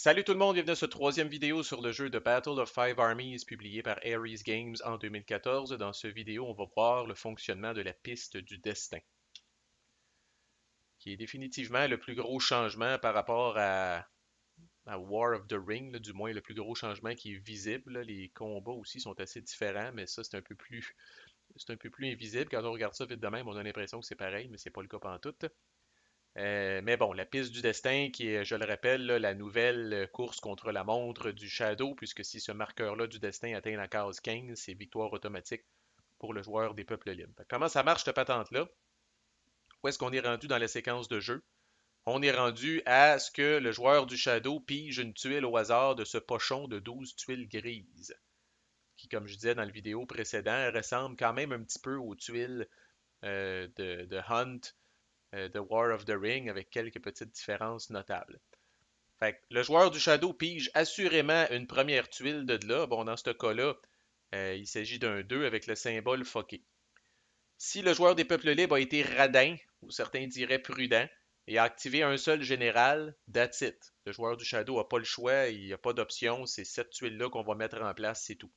Salut tout le monde, bienvenue à cette troisième vidéo sur le jeu de Battle of Five Armies publié par Ares Games en 2014. Dans cette vidéo, on va voir le fonctionnement de la piste du destin, qui est définitivement le plus gros changement par rapport à War of the Ring, là, du moins le plus gros changement qui est visible. Là. Les combats aussi sont assez différents, mais ça c'est un peu plus invisible. Quand on regarde ça vite de même, on a l'impression que c'est pareil, mais c'est pas le cas pantoute. Mais bon, la piste du destin, qui est, je le rappelle, là, la nouvelle course contre la montre du Shadow, puisque si ce marqueur-là du destin atteint la case 15, c'est victoire automatique pour le joueur des peuples libres. Comment ça marche cette patente-là? Où est-ce qu'on est rendu dans la séquence de jeu? On est rendu à ce que le joueur du Shadow pige une tuile au hasard de ce pochon de 12 tuiles grises, qui, comme je disais dans la vidéo précédente, ressemble quand même un petit peu aux tuiles de Hunt de War of the Ring, avec quelques petites différences notables. Fait que le joueur du Shadow pige assurément une première tuile de là. Bon, dans ce cas-là, il s'agit d'un 2 avec le symbole foqué. Si le joueur des peuples libres a été radin, ou certains diraient prudent, et a activé un seul général, that's it. Le joueur du Shadow n'a pas le choix, il n'y a pas d'option, c'est cette tuile-là qu'on va mettre en place, c'est tout.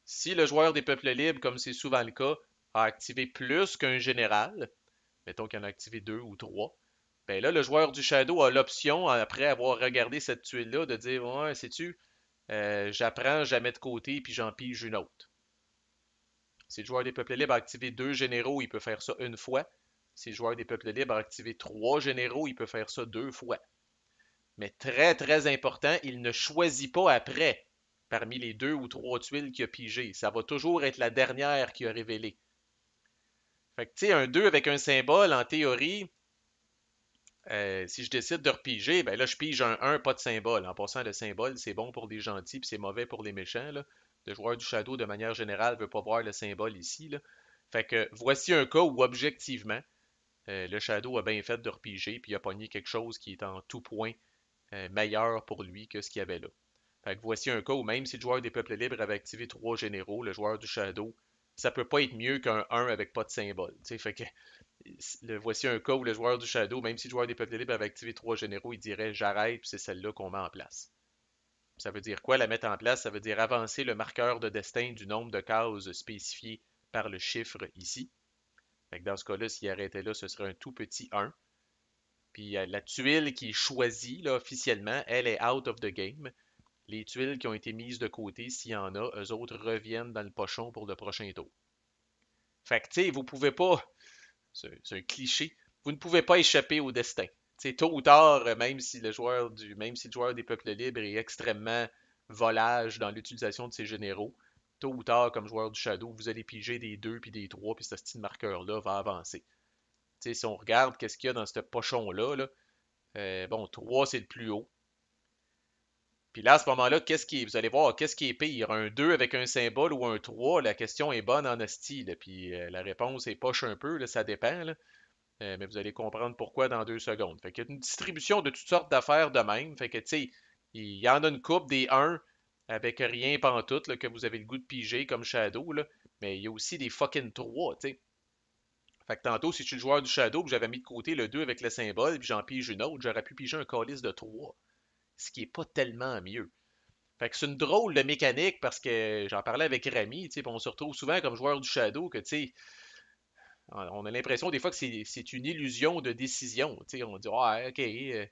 Si le joueur des peuples libres, comme c'est souvent le cas, a activé plus qu'un général, mettons qu'il en a activé deux ou trois, ben là, le joueur du Shadow a l'option, après avoir regardé cette tuile-là, de dire ouais, sais-tu, j'apprends, je la mets de côté, puis j'en pige une autre. Si le joueur des peuples libres a activé deux généraux, il peut faire ça une fois. Si le joueur des peuples libres a activé trois généraux, il peut faire ça deux fois. Mais très, très important, il ne choisit pas après, parmi les deux ou trois tuiles qu'il a pigées. Ça va toujours être la dernière qui a révélé. Fait que, tu sais, un 2 avec un symbole, en théorie, si je décide de repiger, ben là, je pige un 1, pas de symbole. En passant, le symbole, c'est bon pour les gentils, puis c'est mauvais pour les méchants. Là. Le joueur du Shadow, de manière générale, ne veut pas voir le symbole ici. Là. Fait que voici un cas où, objectivement, le Shadow a bien fait de repiger, puis il a pogné quelque chose qui est en tout point meilleur pour lui que ce qu'il y avait là. Fait que voici un cas où, même si le joueur des peuples libres avait activé trois généraux, le joueur du Shadow, ça peut pas être mieux qu'un 1 avec pas de symbole. Fait que voici un cas où le joueur du Shadow, même si le joueur des peuples libres avait activé trois généraux, il dirait j'arrête, puis c'est celle-là qu'on met en place. Ça veut dire quoi la mettre en place? Ça veut dire avancer le marqueur de destin du nombre de cases spécifié par le chiffre ici. Fait que dans ce cas-là, s'il arrêtait là, ce serait un tout petit 1. Puis la tuile qui est choisie là, officiellement, elle est out of the game. Les tuiles qui ont été mises de côté, s'il y en a, eux autres reviennent dans le pochon pour le prochain tour. Fait que, tu sais, vous pouvez pas, c'est un cliché. Vous ne pouvez pas échapper au destin. T'sais, tôt ou tard, même si le joueur des peuples libres est extrêmement volage dans l'utilisation de ses généraux, tôt ou tard, comme joueur du Shadow, vous allez piger des 2 puis des 3 puis ce style marqueur-là va avancer. T'sais, si on regarde qu'est-ce qu'il y a dans ce pochon-là, là, bon, 3 c'est le plus haut. Puis là, à ce moment-là, vous allez voir, qu'est-ce qui est pire? Un 2 avec un symbole ou un 3? La question est bonne en hostie. Puis la réponse est poche un peu, là, ça dépend. Là. Mais vous allez comprendre pourquoi dans 2 secondes. Fait qu'il y a une distribution de toutes sortes d'affaires de même. Fait que, tu sais, il y en a une coupe des 1 avec rien pantoute là, que vous avez le goût de piger comme Shadow. Là. Mais il y a aussi des fucking 3, tu sais. Fait que tantôt, si je suis le joueur du Shadow, que j'avais mis de côté le 2 avec le symbole, puis j'en pige une autre, j'aurais pu piger un calice de 3. Ce qui est pas tellement mieux. Fait que c'est une drôle de mécanique parce que j'en parlais avec Rami, tu sais, on se retrouve souvent comme joueur du Shadow que, tu sais, on a l'impression des fois que c'est une illusion de décision. Tu sais, on dit, ouais, ok, tu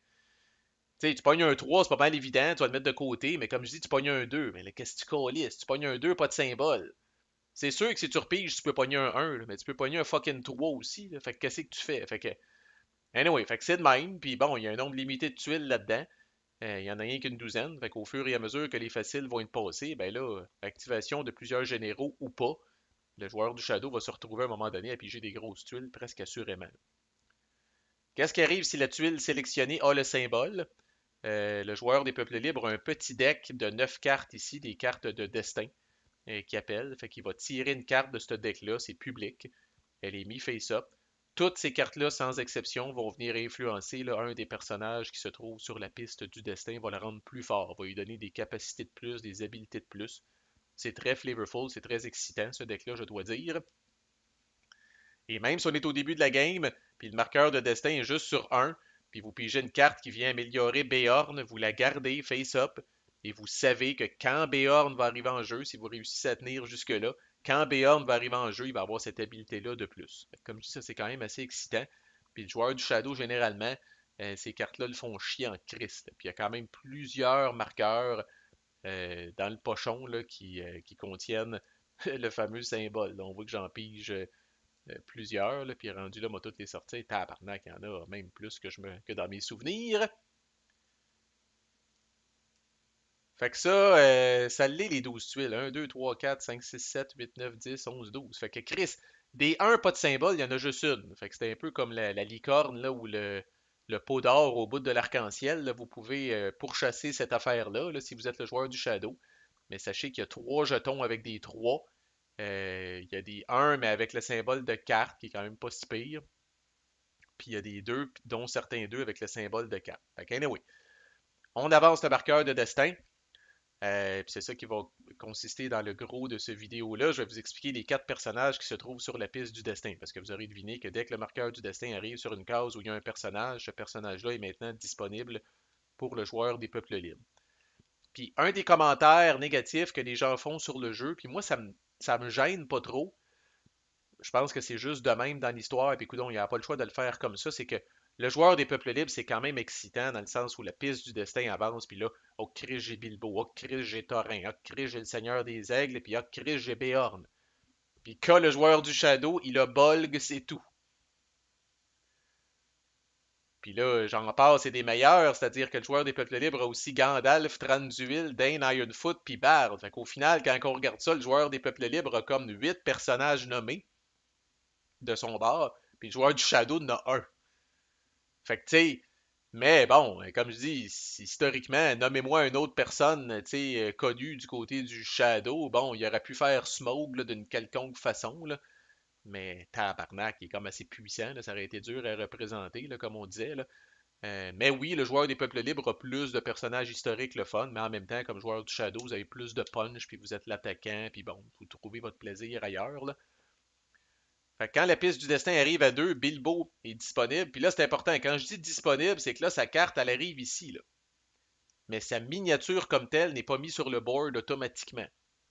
sais, tu pognes un 3 c'est pas mal évident, tu vas le mettre de côté, mais comme je dis, tu pognes un 2 mais là, qu'est-ce que tu calisses? Tu pognes un 2 pas de symbole. C'est sûr que si tu repiges, tu peux pogner un 1 là, mais tu peux pogner un fucking 3 aussi. Là. Fait que qu'est-ce que tu fais? Fait que, anyway, fait que c'est de même, puis bon, il y a un nombre limité de tuiles là-dedans. Il y en a rien qu'une douzaine. Fait qu'au fur et à mesure que les faciles vont être passés, ben là, activation de plusieurs généraux ou pas, le joueur du Shadow va se retrouver à un moment donné à piger des grosses tuiles, presque assurément. Qu'est-ce qui arrive si la tuile sélectionnée a le symbole? Le joueur des peuples libres a un petit deck de 9 cartes ici, des cartes de destin, qui appelle. Fait qu'il va tirer une carte de ce deck-là, c'est public. Elle est mise face-up. Toutes ces cartes-là, sans exception, vont venir influencer là, un des personnages qui se trouve sur la piste du destin, va le rendre plus fort, va lui donner des capacités de plus, des habiletés de plus. C'est très flavorful, c'est très excitant ce deck-là, je dois dire. Et même si on est au début de la game, puis le marqueur de destin est juste sur 1, puis vous pigez une carte qui vient améliorer Béorn, vous la gardez face-up, et vous savez que quand Béorn va arriver en jeu, si vous réussissez à tenir jusque-là, quand Béorn va arriver en jeu, il va avoir cette habilité-là de plus. Comme je dis, ça c'est quand même assez excitant. Puis le joueur du Shadow, généralement, ces cartes-là le font chier en Christ. Puis il y a quand même plusieurs marqueurs dans le pochon là, qui contiennent le fameux symbole. Là, on voit que j'en pige plusieurs, là, puis rendu là, moi, toutes les sorties, tabarnak, il y en a même plus que dans mes souvenirs. Fait que ça, ça l'est les 12 tuiles. 1, 2, 3, 4, 5, 6, 7, 8, 9, 10, 11, 12. Fait que Chris, des 1 pas de symbole, il y en a juste une. Fait que c'était un peu comme la licorne là, ou le pot d'or au bout de l'arc-en-ciel. Là. Vous pouvez pourchasser cette affaire-là là, si vous êtes le joueur du Shadow. Mais sachez qu'il y a 3 jetons avec des 3. Il y a des 1, mais avec le symbole de carte, qui est quand même pas si pire. Puis il y a des 2, dont certains 2 avec le symbole de carte. Fait que anyway, on avance le marqueur de destin. Puis c'est ça qui va consister dans le gros de ce vidéo-là. Je vais vous expliquer les 4 personnages qui se trouvent sur la piste du destin. Parce que vous aurez deviné que dès que le marqueur du destin arrive sur une case où il y a un personnage, ce personnage-là est maintenant disponible pour le joueur des peuples libres. Puis un des commentaires négatifs que les gens font sur le jeu, puis moi ça me gêne pas trop, je pense que c'est juste de même dans l'histoire, et puis écoute, il n'y a pas le choix de le faire comme ça, c'est que le joueur des peuples libres, c'est quand même excitant dans le sens où la piste du destin avance, puis là, oh Chris, j'ai Bilbo, oh Chris, j'ai Thorin, oh Chris, j'ai le Seigneur des Aigles, puis oh Chris, j'ai Béorn. Puis quand le joueur du Shadow, il a Bolg, c'est tout. Puis là, j'en passe, c'est des meilleurs, c'est-à-dire que le joueur des peuples libres a aussi Gandalf, Thranduil, Dane, Ironfoot, puis Bard. Fait qu'au final, quand on regarde ça, le joueur des peuples libres a comme 8 personnages nommés de son bord, puis le joueur du Shadow en a un. Fait que, tu sais, mais bon, comme je dis, historiquement, nommez-moi une autre personne, tu sais, connue du côté du Shadow. Bon, il aurait pu faire Smoke là, d'une quelconque façon, là, mais tabarnak, il est comme assez puissant, là, ça aurait été dur à représenter, là, comme on disait, là. Mais oui, le joueur des peuples libres a plus de personnages historiques, le fun, mais en même temps, comme joueur du Shadow, vous avez plus de punch, puis vous êtes l'attaquant, puis bon, vous trouvez votre plaisir ailleurs, là. Fait que quand la piste du destin arrive à 2, Bilbo est disponible. Puis là, c'est important. Quand je dis disponible, c'est que là, sa carte, elle arrive ici. Là. Mais sa miniature comme telle n'est pas mise sur le board automatiquement.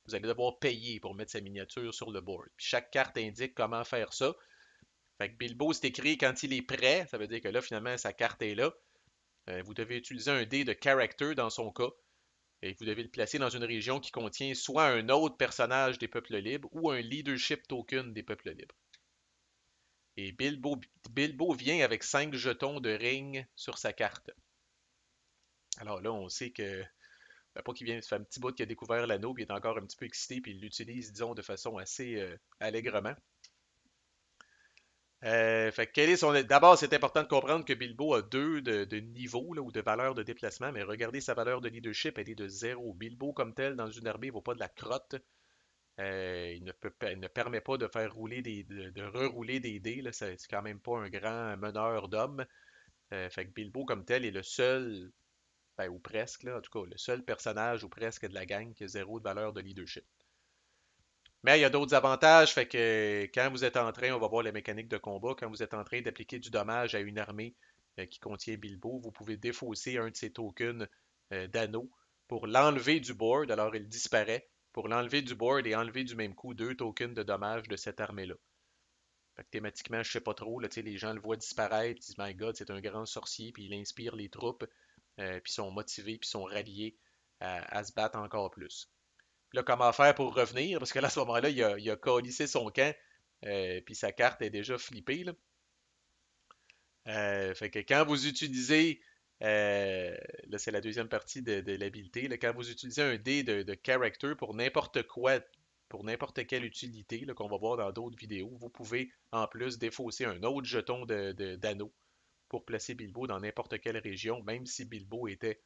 Vous allez devoir payer pour mettre sa miniature sur le board. Puis chaque carte indique comment faire ça. Fait que Bilbo, c'est écrit quand il est prêt. Ça veut dire que là, finalement, sa carte est là. Vous devez utiliser un dé de character dans son cas. Et vous devez le placer dans une région qui contient soit un autre personnage des peuples libres ou un leadership token des peuples libres. Et Bilbo vient avec 5 jetons de ring sur sa carte. Alors là, on sait que, ben, pas qu'il vient, ça fait un petit bout qu'il a découvert l'anneau, puis il est encore un petit peu excité, puis il l'utilise, disons, de façon assez allègrement. Fait que D'abord, c'est important de comprendre que Bilbo a 2 de niveau là, ou de valeur de déplacement, mais regardez sa valeur de leadership, elle est de 0. Bilbo, comme tel, dans une armée, ne vaut pas de la crotte. Il ne permet pas de faire rouler de rerouler des dés. Là, c'est quand même pas un grand meneur d'hommes. Fait que Bilbo, comme tel, est le seul, ben, ou presque, là, en tout cas, le seul personnage ou presque de la gang qui a 0 de valeur de leadership. Mais il y a d'autres avantages, fait que quand vous êtes en train, on va voir la mécanique de combat, quand vous êtes en train d'appliquer du dommage à une armée qui contient Bilbo, vous pouvez défausser un de ses tokens d'anneau pour l'enlever du board, alors il disparaît, pour l'enlever du board et enlever du même coup 2 tokens de dommage de cette armée-là. Fait que thématiquement, je sais pas trop, là, les gens le voient disparaître, ils disent My God, c'est un grand sorcier, puis il inspire les troupes, puis sont motivés, puis sont ralliés à se battre encore plus. Puis là, comment faire pour revenir? Parce que là, à ce moment-là, il a colissé son camp, puis sa carte est déjà flippée. Là. Fait que quand vous utilisez, là c'est la deuxième partie de l'habilité, là, quand vous utilisez un dé de character pour n'importe quoi, pour n'importe quelle utilité là, qu'on va voir dans d'autres vidéos, vous pouvez en plus défausser un autre jeton d'anneau pour placer Bilbo dans n'importe quelle région, même si Bilbo était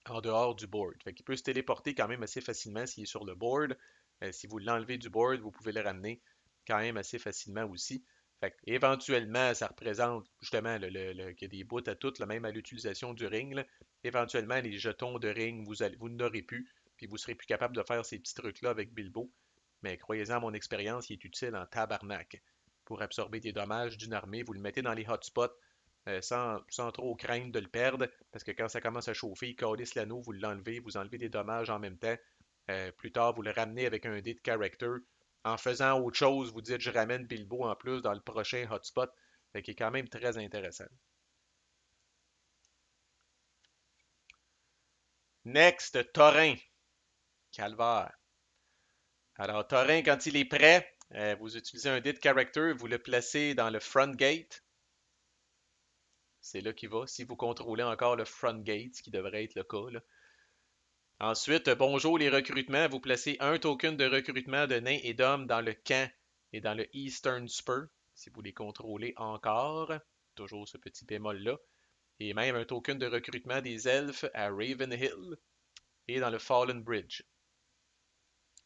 en dehors du board. Fait qu'il peut se téléporter quand même assez facilement s'il est sur le board. Si vous l'enlevez du board, vous pouvez le ramener quand même assez facilement aussi. Fait que, éventuellement, ça représente justement qu'il y a des bouts à toutes, même à l'utilisation du ring. Là. Éventuellement, les jetons de ring, vous n'aurez plus, puis vous serez plus capable de faire ces petits trucs-là avec Bilbo. Mais croyez-en, à mon expérience, il est utile en tabarnak pour absorber des dommages d'une armée. Vous le mettez dans les hotspots, sans trop craindre de le perdre, parce que quand ça commence à chauffer, il calisse l'anneau, vous enlevez des dommages en même temps. Plus tard, vous le ramenez avec un dé de character. En faisant autre chose, vous dites je ramène Bilbo en plus dans le prochain hotspot. Fait qu'il est quand même très intéressant. Next, Thorin. Calvaire. Alors, Thorin, quand il est prêt, vous utilisez un dé de character, vous le placez dans le front gate. C'est là qu'il va. Si vous contrôlez encore le front gate, ce qui devrait être le cas, là. Ensuite, bonjour les recrutements. Vous placez un token de recrutement de nains et d'hommes dans le camp et dans le Eastern Spur, si vous les contrôlez encore. Toujours ce petit bémol-là. Et même un token de recrutement des elfes à Ravenhill et dans le Fallen Bridge.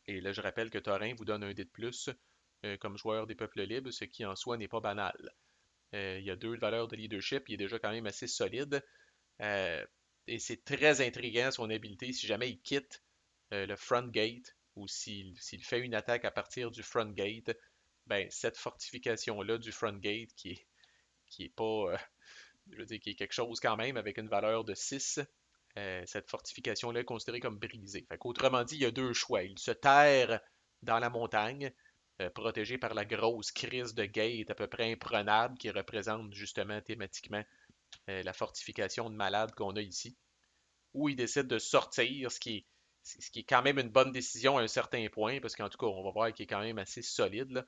Et là, je rappelle que Thorin vous donne un dé de plus comme joueur des peuples libres, ce qui en soi n'est pas banal. Il y a deux valeurs de leadership, il est déjà quand même assez solide. Euh, et c'est très intriguant son habileté. Si jamais il quitte le front gate ou s'il fait une attaque à partir du front gate, ben, cette fortification-là du front gate qui est pas, je veux dire, qui est quelque chose quand même avec une valeur de 6, cette fortification-là est considérée comme brisée. Fait qu'autrement dit, il y a deux choix. Il se terre dans la montagne, protégé par la grosse crise de gate à peu près imprenable qui représente justement thématiquement la fortification de malade qu'on a ici, ou il décide de sortir, ce qui est quand même une bonne décision à un certain point, parce qu'en tout cas, on va voir qu'il est quand même assez solide, là.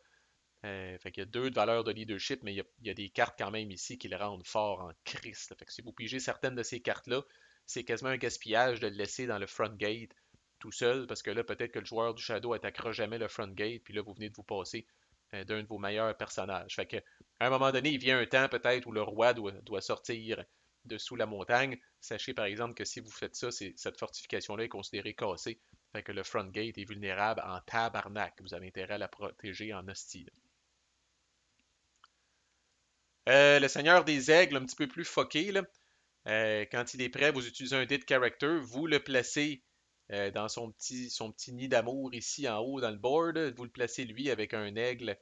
Fait qu'il y a deux valeurs de leadership, mais il y a des cartes quand même ici qui le rendent fort en Christ, là. Fait que si vous pigez certaines de ces cartes-là, c'est quasiment un gaspillage de le laisser dans le front gate tout seul, parce que là, peut-être que le joueur du Shadow attaquera jamais le front gate, puis là, vous venez de vous passer d'un de vos meilleurs personnages. Fait que, à un moment donné, il vient un temps peut-être où le roi doit sortir de sous la montagne. Sachez par exemple que si vous faites ça, cette fortification-là est considérée cassée. Fait que le front gate est vulnérable en tabarnak. Vous avez intérêt à la protéger en hostile. Le Seigneur des Aigles, un petit peu plus fucké, là. Quand il est prêt, vous utilisez un dé de character, vous le placez dans son petit nid d'amour ici en haut dans le board. Vous le placez lui avec un aigle,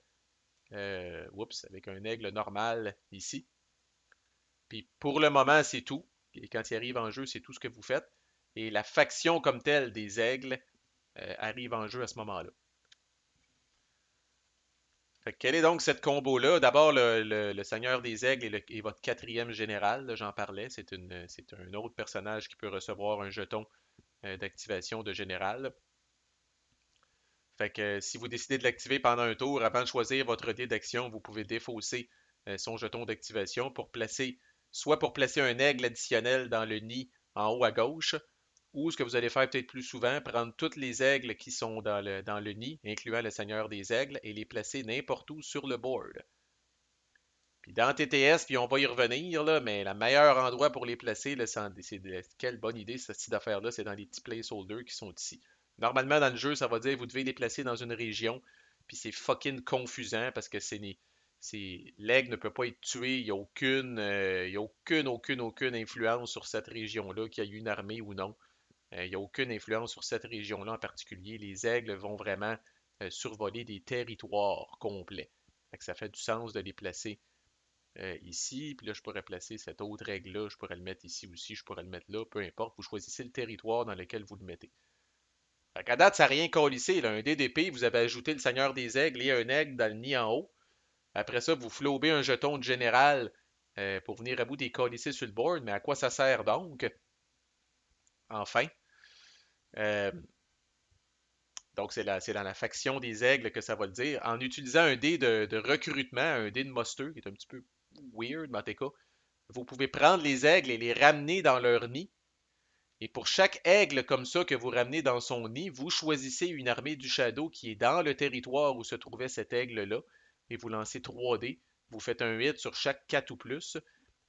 avec un aigle normal ici. Puis pour le moment, c'est tout. Et quand il arrive en jeu, c'est tout ce que vous faites. Et la faction comme telle des aigles arrive en jeu à ce moment-là. Fait que quelle est donc cette combo-là? D'abord, le Seigneur des Aigles est votre quatrième général, là, j'en parlais. C'est un autre personnage qui peut recevoir un jeton d'activation de général. Fait que si vous décidez de l'activer pendant un tour, avant de choisir votre dé d'action, vous pouvez défausser son jeton d'activation pour placer un aigle additionnel dans le nid en haut à gauche, ou ce que vous allez faire peut-être plus souvent, prendre toutes les aigles qui sont dans le nid, incluant le Seigneur des Aigles, et les placer n'importe où sur le board. Puis dans TTS, puis on va y revenir, là, mais le meilleur endroit pour les placer, là, quelle bonne idée cette petite affaire-là, c'est dans les petits placeholders qui sont ici. Normalement, dans le jeu, ça va dire vous devez les placer dans une région, puis c'est fucking confusant parce que l'aigle ne peut pas être tué, il y a aucune influence sur cette région-là, qu'il y ait une armée ou non. Il n'y a aucune influence sur cette région-là en particulier. Les aigles vont vraiment survoler des territoires complets. Fait que ça fait du sens de les placer ici, puis là, je pourrais placer cette autre règle-là, je pourrais le mettre ici aussi, je pourrais le mettre là, peu importe, vous choisissez le territoire dans lequel vous le mettez. Fait qu'à date, ça n'a rien collissé, là. Un DDP, vous avez ajouté le Seigneur des Aigles et un aigle dans le nid en haut. Après ça, vous flobez un jeton de général pour venir à bout des colissés sur le board, mais à quoi ça sert donc? Enfin. Euh, donc, c'est dans la faction des aigles que ça va le dire. En utilisant un dé de recrutement, un dé de muster, qui est un petit peu weird, mais en tout cas, vous pouvez prendre les aigles et les ramener dans leur nid. Et pour chaque aigle comme ça que vous ramenez dans son nid, vous choisissez une armée du Shadow qui est dans le territoire où se trouvait cet aigle-là. Et vous lancez 3 dés. Vous faites un hit sur chaque 4 ou plus.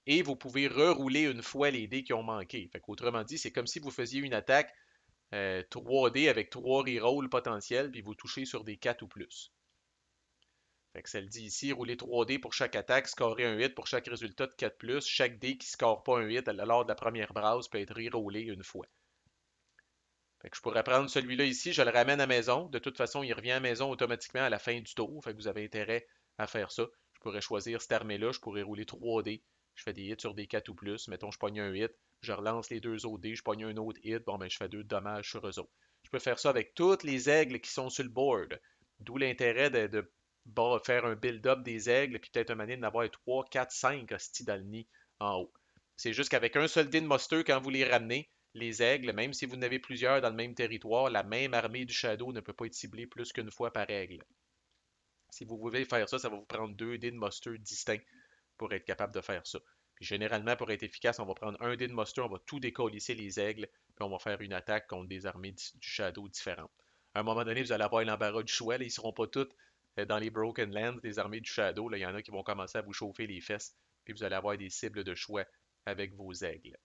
Et vous pouvez rerouler une fois les dés qui ont manqué. Fait qu'autrement dit, c'est comme si vous faisiez une attaque 3D avec 3 rerolls potentiels, puis vous touchez sur des 4 ou plus. Fait que ça le dit ici, rouler 3D pour chaque attaque, scorer un hit pour chaque résultat de 4+. Chaque dé qui ne score pas un hit lors de la première brasse peut être rerollé une fois. Fait que je pourrais prendre celui-là ici, je le ramène à maison. De toute façon, il revient à maison automatiquement à la fin du tour. Fait que vous avez intérêt à faire ça. Je pourrais choisir cette armée-là, je pourrais rouler 3D Je fais des hits sur des 4 ou plus. Mettons, je pogne un hit, je relance les deux autres dés, je pogne un autre hit, bon ben je fais 2 dommages sur eux autres. Je peux faire ça avec toutes les aigles qui sont sur le board. D'où l'intérêt de bon, faire un build-up des aigles, puis peut-être un moment d'en avoir 3, 4, 5 hosties dans le nid en haut. C'est juste qu'avec un seul dé de muster, quand vous les ramenez, les aigles, même si vous en avez plusieurs dans le même territoire, la même armée du Shadow ne peut pas être ciblée plus qu'une fois par aigle. Si vous voulez faire ça, ça va vous prendre 2 dés de muster distincts pour être capable de faire ça. Puis généralement, pour être efficace, on va prendre un dé de muster, on va tout décolisser les aigles, puis on va faire une attaque contre des armées du Shadow différentes. À un moment donné, vous allez avoir l'embarras du choix, là, ils ne seront pas tous dans les Broken Lands, des armées du Shadow. Là, il y en a qui vont commencer à vous chauffer les fesses, puis vous allez avoir des cibles de choix avec vos aigles.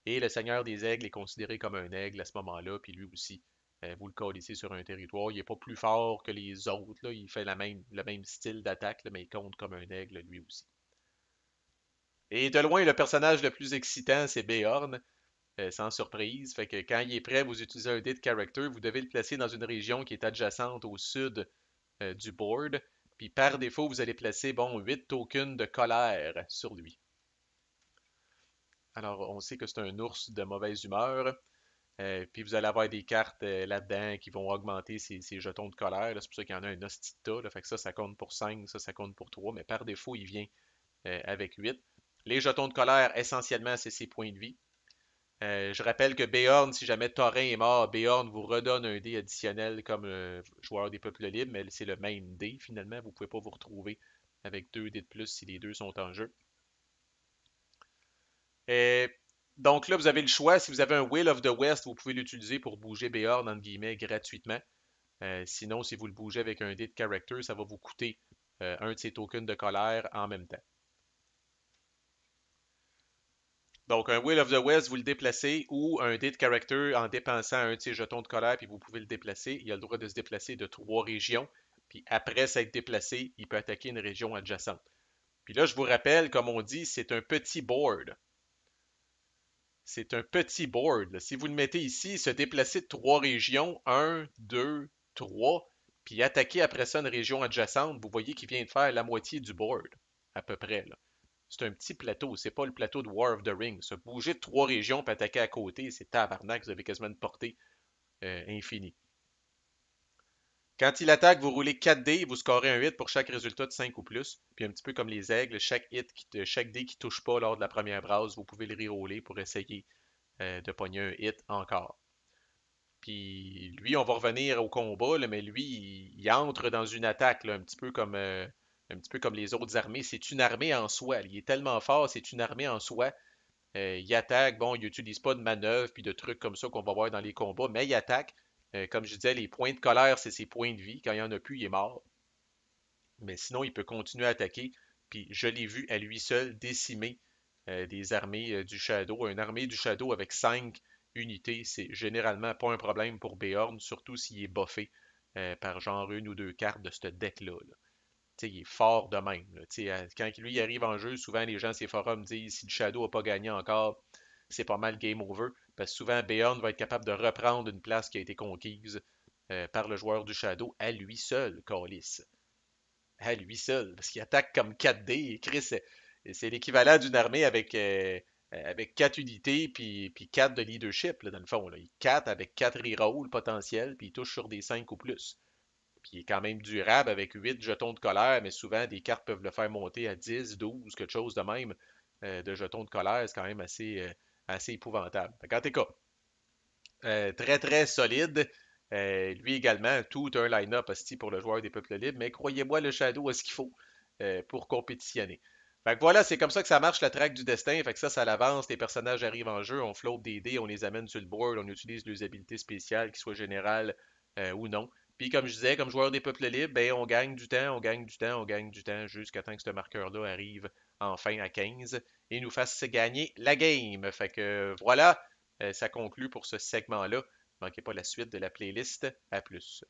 Et le Seigneur des Aigles est considéré comme un aigle à ce moment-là, puis lui aussi, vous le colissez sur un territoire. Il n'est pas plus fort que les autres, là. Il fait le même style d'attaque, là, mais il compte comme un aigle lui aussi. Et de loin, le personnage le plus excitant, c'est Beorn, sans surprise. Fait que quand il est prêt, vous utilisez un dé de character, vous devez le placer dans une région qui est adjacente au sud du board. Puis par défaut, vous allez placer, bon, 8 tokens de colère sur lui. Alors, on sait que c'est un ours de mauvaise humeur. Puis vous allez avoir des cartes là-dedans qui vont augmenter ces jetons de colère. C'est pour ça qu'il y en a un hostie de tas, là. Fait que ça compte pour 5, ça compte pour 3. Mais par défaut, il vient avec 8. Les jetons de colère, essentiellement, c'est ses points de vie. Je rappelle que Beorn, si jamais Thorin est mort, Beorn vous redonne un dé additionnel comme joueur des peuples libres, mais c'est le même dé finalement. Vous ne pouvez pas vous retrouver avec 2 dés de plus si les deux sont en jeu. Et donc là, vous avez le choix. Si vous avez un Will of the West, vous pouvez l'utiliser pour bouger Beorn, entre guillemets, gratuitement. Sinon, si vous le bougez avec un dé de character, ça va vous coûter un de ces tokens de colère en même temps. Donc, un Will of the West, vous le déplacez, ou un dé de character en dépensant un de ses jetons de colère, puis vous pouvez le déplacer. Il a le droit de se déplacer de 3 régions. Puis après s'être déplacé, il peut attaquer une région adjacente. Puis là, je vous rappelle, comme on dit, c'est un petit board. C'est un petit board, là. Si vous le mettez ici, se déplacer de 3 régions, un, 2, 3, puis attaquer après ça une région adjacente, vous voyez qu'il vient de faire la moitié du board, à peu près, là. C'est un petit plateau, c'est pas le plateau de War of the Ring. Se bouger de 3 régions puis attaquer à côté, c'est tabarnak, vous avez quasiment une portée infinie. Quand il attaque, vous roulez 4 dés, vous scorez un hit pour chaque résultat de 5 ou plus. Puis un petit peu comme les aigles, chaque dé qui touche pas lors de la première brasse, vous pouvez le reroller pour essayer de pogner un hit encore. Puis lui, on va revenir au combat, là, mais lui, il entre dans une attaque, là, un petit peu comme les autres armées. C'est une armée en soi. Il est tellement fort, c'est une armée en soi. Il attaque, bon, il n'utilise pas de manœuvres puis de trucs comme ça qu'on va voir dans les combats, mais il attaque. Comme je disais, les points de colère, c'est ses points de vie. Quand il n'y en a plus, il est mort. Mais sinon, il peut continuer à attaquer. Puis je l'ai vu à lui seul décimer des armées du Shadow. Une armée du Shadow avec 5 unités, c'est généralement pas un problème pour Beorn, surtout s'il est buffé par genre une ou deux cartes de ce deck-là. Là. Il est fort de même. Là. Quand lui il arrive en jeu, souvent les gens, ces forums disent si le Shadow n'a pas gagné encore, c'est pas mal game over. Parce que souvent, Beorn va être capable de reprendre une place qui a été conquise par le joueur du Shadow à lui seul, Callis. À lui seul. Parce qu'il attaque comme 4D. Et Chris, c'est l'équivalent d'une armée avec 4 unités puis 4 de leadership, là, dans le fond. Là. 4 avec 4 rerolls potentiels, puis il touche sur des 5 ou plus. Puis il est quand même durable avec 8 jetons de colère, mais souvent des cartes peuvent le faire monter à 10, 12, quelque chose de même de jetons de colère. C'est quand même assez épouvantable. En tout cas, très très solide. Lui également, tout un line-up hostie pour le joueur des peuples libres, mais croyez-moi, le Shadow a ce qu'il faut pour compétitionner. Fait que voilà, c'est comme ça que ça marche la traque du destin. Fait que ça l'avance, les personnages arrivent en jeu, on flotte des dés, on les amène sur le board, on utilise les habilités spéciales, qu'ils soient générales ou non. Puis comme je disais, comme joueur des peuples libres, ben, on gagne du temps, on gagne du temps, on gagne du temps jusqu'à temps que ce marqueur-là arrive enfin à 15 et nous fasse gagner la game. Fait que voilà, ça conclut pour ce segment-là. Ne manquez pas la suite de la playlist. À plus.